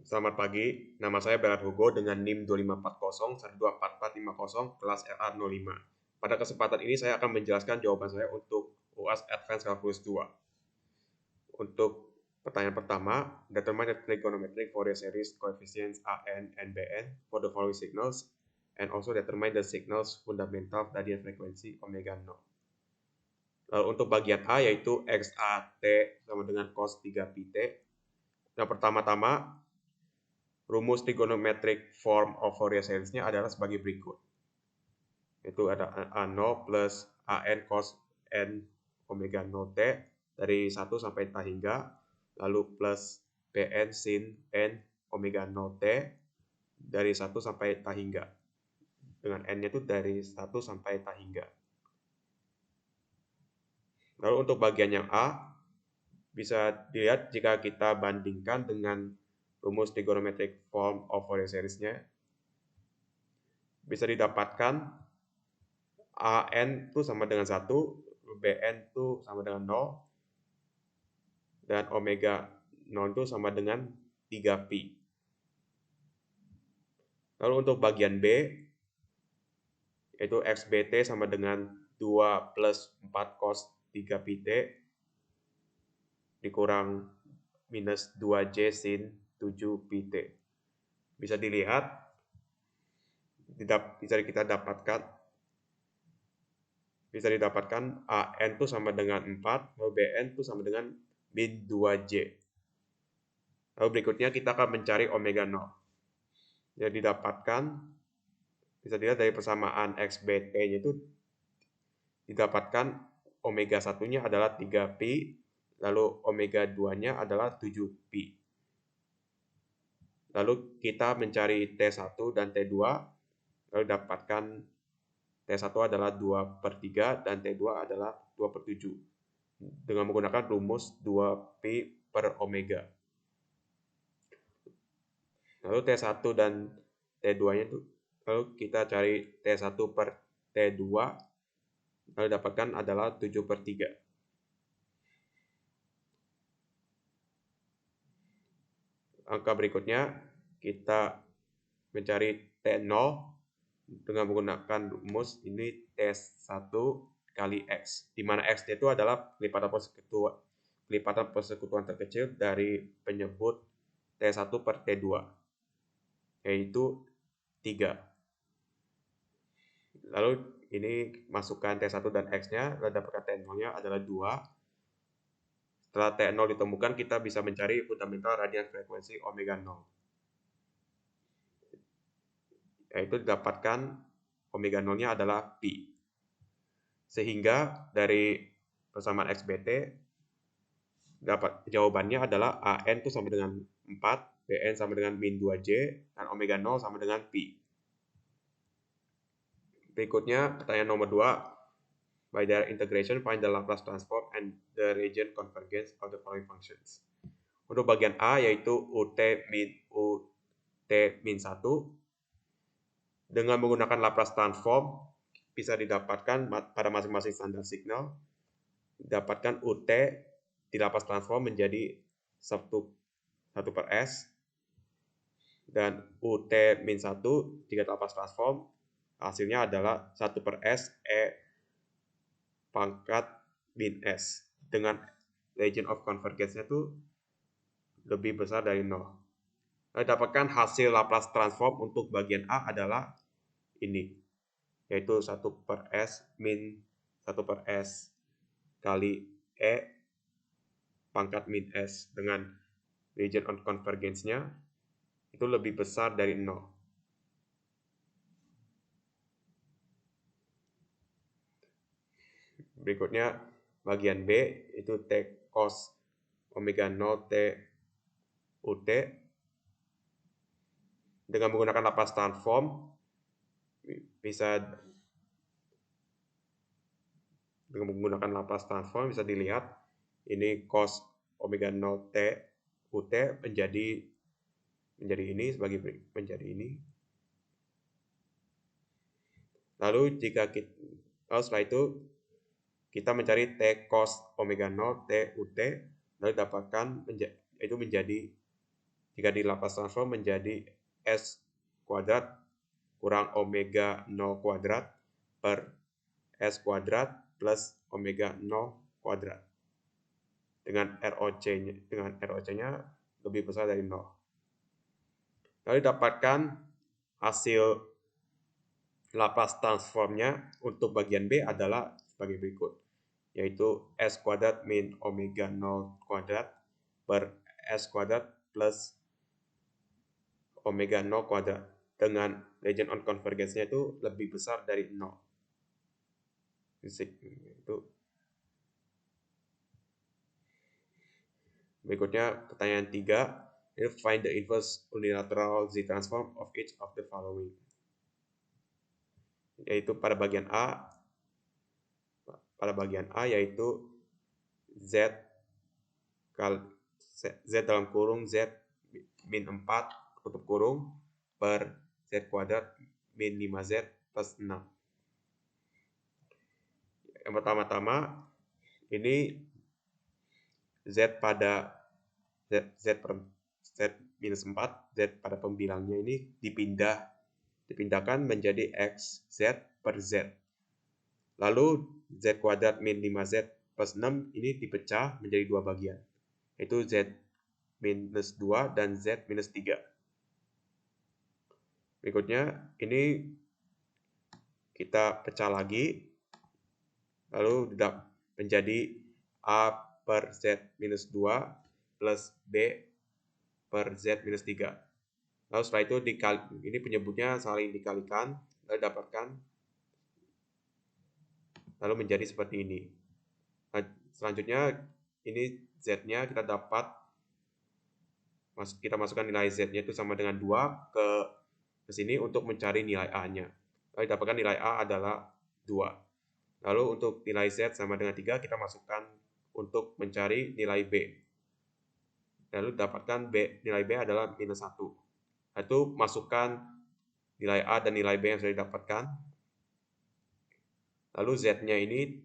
Selamat pagi, nama saya Berat Hugo dengan NIM 2540-1244450 kelas LA05. Pada kesempatan ini saya akan menjelaskan jawaban saya untuk UAS Advanced Calculus 2. Untuk pertanyaan pertama, determine the trigonometric Fourier series coefficients AN and BN for the following signals and also determine the signals fundamental radian frequency omega 0. Lalu untuk bagian A yaitu XAT sama dengan cos 3πt. Yang pertama-tama, rumus trigonometric form of Fourier series-nya adalah sebagai berikut. Itu ada A0 plus AN cos N omega 0 T dari 1 sampai T hingga, lalu plus BN sin N omega 0 T dari 1 sampai T hingga. Dengan N-nya itu dari 1 sampai T hingga. Lalu untuk bagian yang A, bisa dilihat jika kita bandingkan dengan rumus trigonometric form of Fourier series-nya, bisa didapatkan AN itu sama dengan 1, BN itu sama dengan 0, dan omega 0 itu sama dengan 3pi. Lalu untuk bagian B, yaitu XBT sama dengan 2 plus 4 cos 3πt dikurang minus 2J sin 7πt. Bisa dilihat, bisa didapatkan AN itu sama dengan 4, lalu BN itu sama dengan min 2J. Lalu berikutnya kita akan mencari omega 0. Yang didapatkan, bisa dilihat dari persamaan XBT-nya itu didapatkan omega 1-nya adalah 3pi, lalu omega 2-nya adalah 7pi. Lalu kita mencari T1 dan T2, lalu dapatkan T1 adalah 2/3 dan T2 adalah 2/7 dengan menggunakan rumus 2pi per omega. Lalu T1 dan T2-nya itu, lalu kita cari T1 per T2, lalu dapatkan adalah 7/3. Angka berikutnya, kita mencari T0 dengan menggunakan rumus ini T1 kali X, di mana X itu adalah pelipatan persekutuan terkecil dari penyebut T1 per T2, yaitu 3. Lalu ini masukkan T1 dan X-nya, lalu dapatkan T0-nya adalah 2. Setelah T0 ditemukan, kita bisa mencari fundamental radian frekuensi omega 0. Yaitu didapatkan omega 0-nya adalah pi. Sehingga dari persamaan XBT, jawabannya adalah AN itu sama dengan 4, BN sama dengan min 2J, dan omega 0 sama dengan pi. Berikutnya, pertanyaan nomor 2. By their integration, find the Laplace transform and the region convergence of the following functions. Untuk bagian A, yaitu UT min 1. Dengan menggunakan Laplace transform, bisa didapatkan pada masing-masing standar signal. Dapatkan UT di Laplace transform menjadi 1/S. Dan UT min 1 jika Laplace transform, hasilnya adalah 1/S E pangkat min S, dengan region of convergence-nya itu lebih besar dari 0. Lalu dapatkan hasil Laplace transform untuk bagian A adalah ini, yaitu 1/S min 1/S kali E pangkat min S dengan region of convergence-nya itu lebih besar dari 0. Berikutnya bagian B, itu T cos omega 0 T UT. Dengan menggunakan Laplace transform, bisa dilihat ini cos omega 0 T UT menjadi ini sebagai menjadi ini. Lalu setelah itu kita mencari T cos omega 0 T UT, lalu dapatkan itu menjadi jika di Laplace transform menjadi S kuadrat kurang omega 0 kuadrat per S kuadrat plus omega 0 kuadrat. Dengan ROC-nya lebih besar dari 0. Lalu dapatkan hasil Laplace transformnya untuk bagian B adalah sebagai berikut, yaitu S kuadrat min omega 0 kuadrat per S kuadrat plus omega 0 kuadrat dengan region on convergence-nya itu lebih besar dari 0. Itu. Berikutnya pertanyaan 3, find the inverse unilateral Z transform of each of the following. Yaitu pada bagian A yaitu Z dalam kurung Z min 4 tutup kurung per Z kuadrat min 5Z plus 6. Yang pertama-tama ini Z pada Z minus 4, Z pada pembilangnya ini dipindahkan menjadi X Z per Z. Lalu Z kuadrat min 5Z plus 6 ini dipecah menjadi dua bagian, yaitu Z minus 2 dan Z minus 3. Berikutnya ini kita pecah lagi, lalu menjadi A per Z minus 2 plus B per Z minus 3. Lalu setelah itu ini penyebutnya saling dikalikan, lalu dapatkan, lalu menjadi seperti ini. Nah, selanjutnya ini Z-nya kita masukkan nilai Z-nya itu sama dengan 2 ke sini untuk mencari nilai A-nya. Lalu dapatkan nilai A adalah 2. Lalu untuk nilai Z sama dengan 3 kita masukkan untuk mencari nilai B. Lalu dapatkan nilai B adalah minus 1. Itu masukkan nilai A dan nilai B yang sudah didapatkan. Lalu Z-nya ini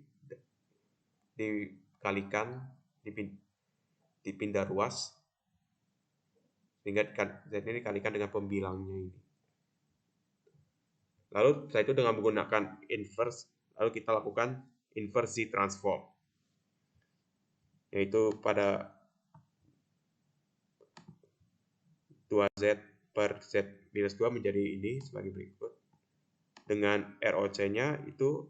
dikalikan, dipindah ruas, sehingga Z ini dikalikan dengan pembilangnya ini. Lalu setelah itu dengan menggunakan inverse, lalu kita lakukan inverse Z transform, yaitu pada 2Z per Z minus 2 menjadi ini sebagai berikut. Dengan ROC-nya itu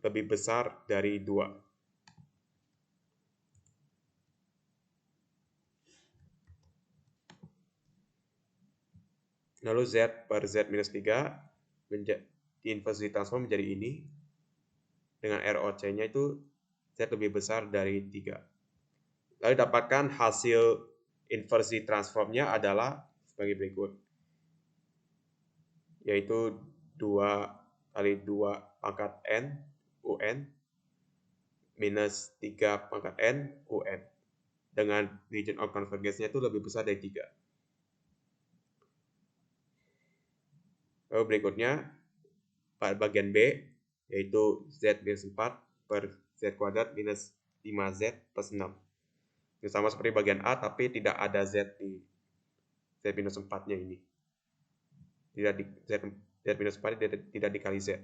lebih besar dari 2. Lalu Z per Z minus 3 inverse Z transform menjadi ini. Dengan ROC-nya itu Z lebih besar dari 3. Lalu dapatkan hasil inversi transformnya adalah sebagai berikut, yaitu 2 kali 2 pangkat N UN minus 3 pangkat N UN dengan region of convergence-nya itu lebih besar dari 3. Lalu berikutnya pada bagian B, yaitu Z minus 4 per Z kuadrat minus 5Z plus 6. Ini sama seperti bagian A, tapi tidak ada Z di Z minus 4-nya ini. Z minus 4 tidak dikali Z.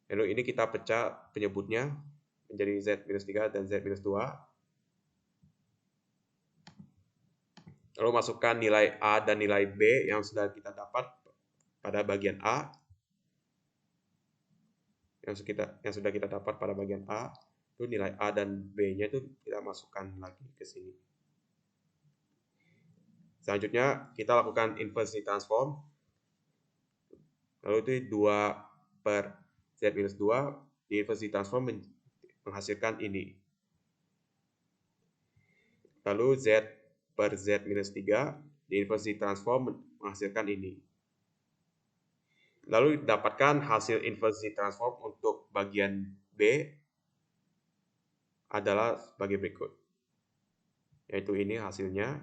Lalu ini kita pecah penyebutnya menjadi Z minus 3 dan Z minus 2. Lalu masukkan nilai A dan nilai B yang sudah kita dapat pada bagian A. Yang sudah kita dapat pada bagian A, itu nilai A dan B-nya itu kita masukkan lagi ke sini. Selanjutnya kita lakukan inverse transform. Lalu itu 2 per Z minus 2 di inverse transform menghasilkan ini. Lalu Z per Z minus 3 di inverse transform menghasilkan ini. Lalu dapatkan hasil inverse transform untuk bagian B adalah sebagai berikut, yaitu ini hasilnya,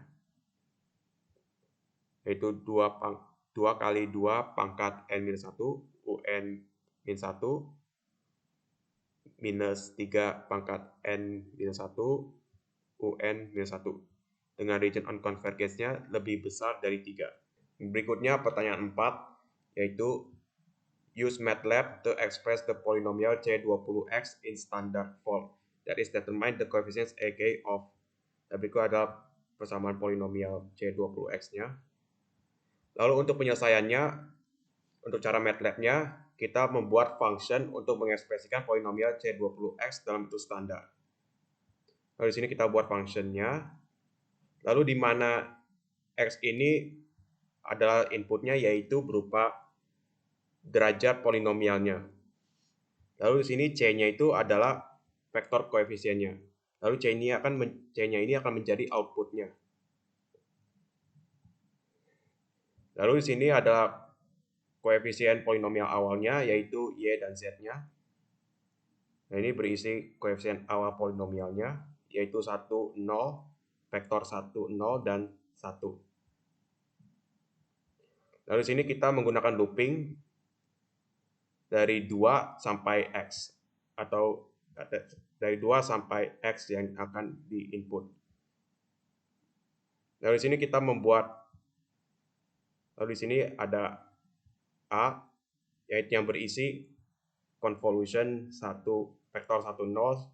yaitu 2 kali 2 pangkat N-1 UN min 1 minus 3 pangkat N-1 UN min 1. dengan region on convergence-nya lebih besar dari 3. Berikutnya pertanyaan 4, yaitu use MATLAB to express the polynomial C20x in standard form. That is determine the coefficients AK of. Berikut adalah persamaan polinomial C20x-nya. Lalu untuk penyelesaiannya, untuk cara MATLAB-nya, kita membuat function untuk mengekspresikan polinomial C20x dalam bentuk standar. Lalu di sini kita buat function-nya. Lalu di mana x ini adalah inputnya, yaitu berupa derajat polinomialnya. Lalu di sini C-nya itu adalah vektor koefisiennya. Lalu C-nya ini akan menjadi outputnya. Lalu di sini adalah koefisien polinomial awalnya, yaitu Y dan Z-nya. Nah, ini berisi koefisien awal polinomialnya, yaitu 1, 0, vektor 1, 0, dan 1. Lalu di sini kita menggunakan looping dari 2 sampai X, atau dari 2 sampai X yang akan di input. Lalu di sini kita lalu di sini ada A, yaitu yang berisi convolution 1 vektor 1, 0,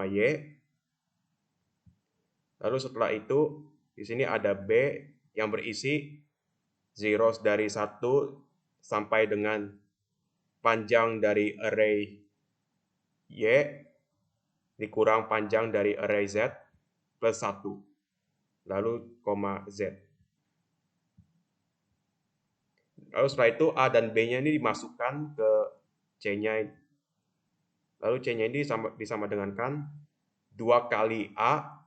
Y. Lalu setelah itu di sini ada B yang berisi zeros dari 1 sampai dengan panjang dari array Y dikurang panjang dari array Z plus 1. Lalu Z. Lalu setelah itu A dan B-nya ini dimasukkan ke C-nya. Lalu C-nya ini disama dengankan 2 kali A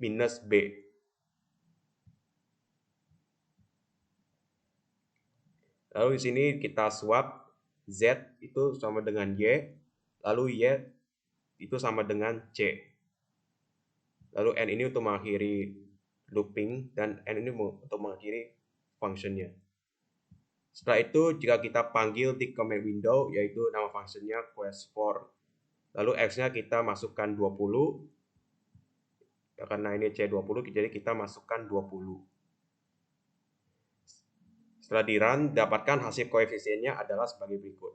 minus B. Lalu di sini kita swap Z itu sama dengan Y, lalu Y itu sama dengan C. Lalu N ini untuk mengakhiri looping, dan N ini untuk mengakhiri function-nya. Setelah itu, jika kita panggil di command window, yaitu nama function-nya quest4, lalu X-nya kita masukkan 20, karena ini C20, jadi kita masukkan 20. Setelah di-run, dapatkan hasil koefisiennya adalah sebagai berikut.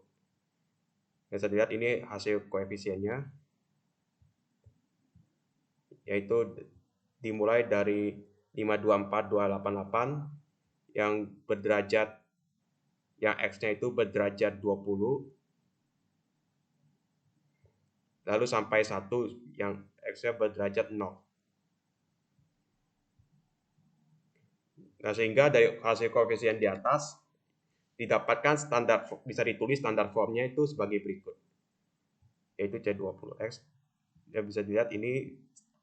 Bisa dilihat ini hasil koefisiennya, yaitu dimulai dari 524,288 yang berderajat, yang X-nya itu berderajat 20, lalu sampai 1 yang X-nya berderajat 0. Nah, sehingga dari hasil koefisien di atas didapatkan bisa ditulis standar formnya itu sebagai berikut, yaitu C20X. Ya, bisa dilihat ini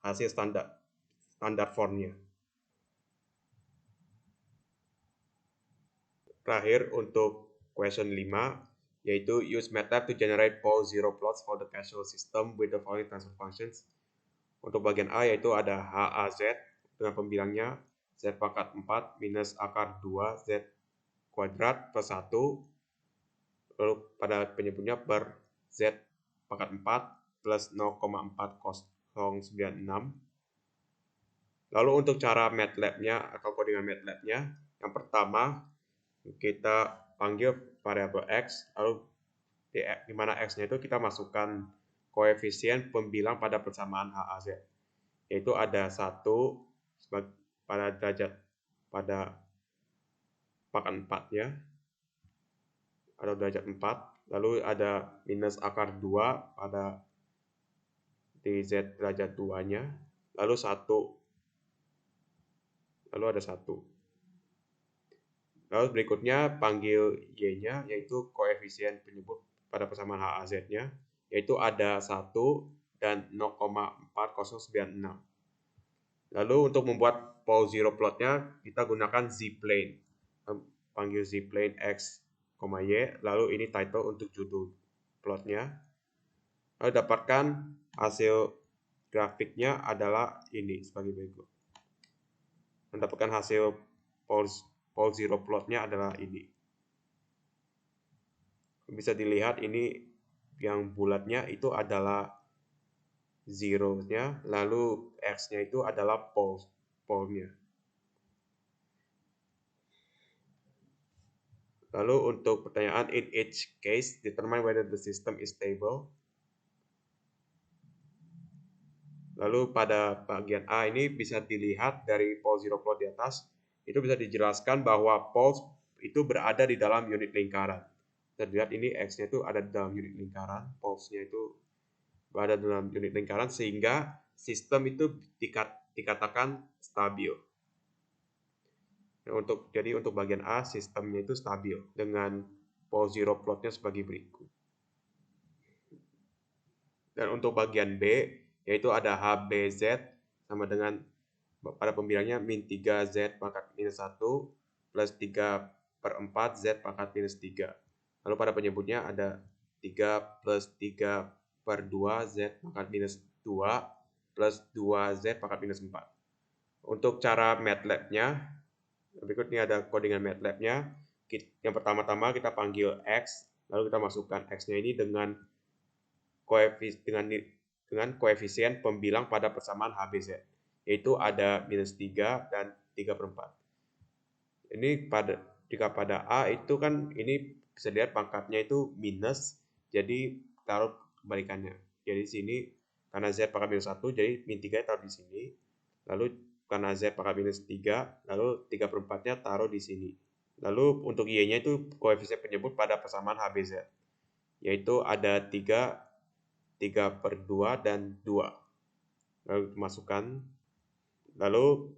hasil standar formnya. Terakhir untuk question 5, yaitu use MATLAB to generate pole zero plots for the causal system with the following transfer functions. Untuk bagian A yaitu ada HAZ dengan pembilangnya Z pangkat 4 minus akar 2 Z kuadrat plus 1. Lalu pada penyebutnya per Z pangkat 4 plus 0,4096. Lalu untuk cara MATLAB-nya atau codingan MATLAB-nya, yang pertama kita panggil variabel X, lalu di mana X-nya itu kita masukkan koefisien pembilang pada persamaan HAZ, yaitu ada 1 pada derajat pada pangkat 4-nya, ada derajat 4, lalu ada minus akar 2 pada di Z derajat 2-nya, lalu 1, lalu ada 1. Lalu berikutnya panggil Y-nya, yaitu koefisien penyebut pada persamaan HAZ-nya, yaitu ada 1 dan 0,4096. Lalu untuk membuat pole zero plotnya, kita gunakan Z-plane. Panggil Z-plane X, Y, lalu ini title untuk judul plotnya. Lalu dapatkan hasil grafiknya adalah ini sebagai berikut. Mendapatkan hasil pole zero plotnya adalah ini. Bisa dilihat ini yang bulatnya itu adalah zero-nya, lalu X-nya itu adalah pole-nya. Lalu untuk pertanyaan in each case, determine whether the system is stable. Lalu pada bagian A ini bisa dilihat dari pole zero plot di atas, itu bisa dijelaskan bahwa poles itu berada di dalam unit lingkaran. Kita lihat ini X-nya itu ada di dalam unit lingkaran, polesnya itu berada dalam unit lingkaran, sehingga sistem itu dikatakan stabil. Jadi untuk bagian A, sistemnya itu stabil dengan pole zero plotnya sebagai berikut. Dan untuk bagian B, yaitu ada HBZ sama dengan pada pembilangnya min 3Z pangkat minus 1 plus 3/4 Z pangkat minus 3. Lalu pada penyebutnya ada 3 plus 3/2 Z pangkat minus 2 plus 2Z pangkat minus 4. Untuk cara MATLAB-nya, berikut ini ada codingan MATLAB-nya. Yang pertama-tama kita panggil X, lalu kita masukkan X-nya ini dengan koefisien pembilang pada persamaan HBZ, yaitu ada minus 3 dan 3/4. Ini jika pada A itu kan ini bisa dilihat pangkatnya itu minus, jadi taruh kebalikannya. Jadi di sini karena Z pangkat minus 1, jadi min 3 taruh di sini. Lalu karena Z pangkat minus 3, lalu 3/4-nya taruh di sini. Lalu untuk Y-nya itu koefisien penyebut pada persamaan HBZ, yaitu ada 3/2 dan 2. Lalu masukkan. Lalu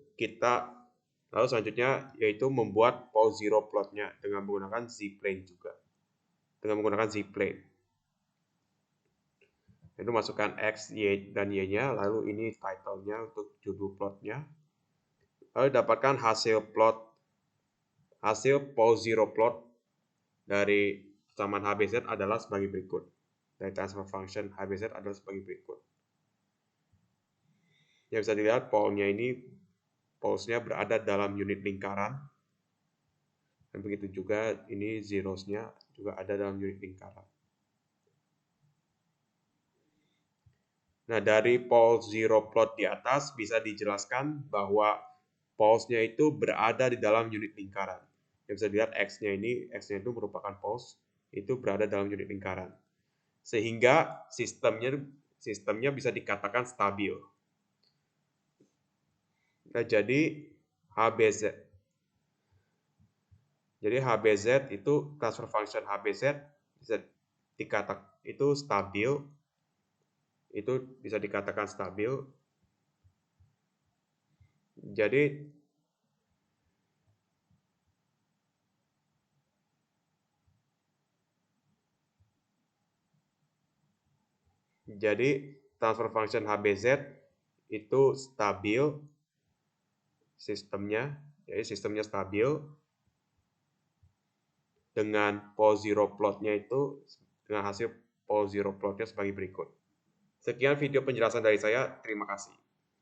selanjutnya yaitu membuat pole zero plotnya dengan menggunakan Z-plane juga. Dengan menggunakan Z-plane. Itu masukkan X, Y, dan Y-nya, lalu ini title-nya untuk judul plotnya. Lalu dapatkan hasil pole zero plot dari persamaan HBZ adalah sebagai berikut. Dari transfer function HBZ adalah sebagai berikut. Yang bisa dilihat polesnya berada dalam unit lingkaran. Dan begitu juga ini zeros-nya juga ada dalam unit lingkaran. Nah, dari pole zero plot di atas bisa dijelaskan bahwa polesnya itu berada di dalam unit lingkaran. Yang bisa dilihat X-nya itu merupakan poles, itu berada dalam unit lingkaran. Sehingga sistemnya bisa dikatakan stabil. Nah, jadi HBZ itu transfer function HBZ bisa dikatakan itu stabil. Itu bisa dikatakan stabil. Jadi transfer function HBZ itu stabil sistemnya, jadi sistemnya stabil dengan pole zero plotnya itu dengan hasil pole zero plotnya sebagai berikut. Sekian video penjelasan dari saya, terima kasih.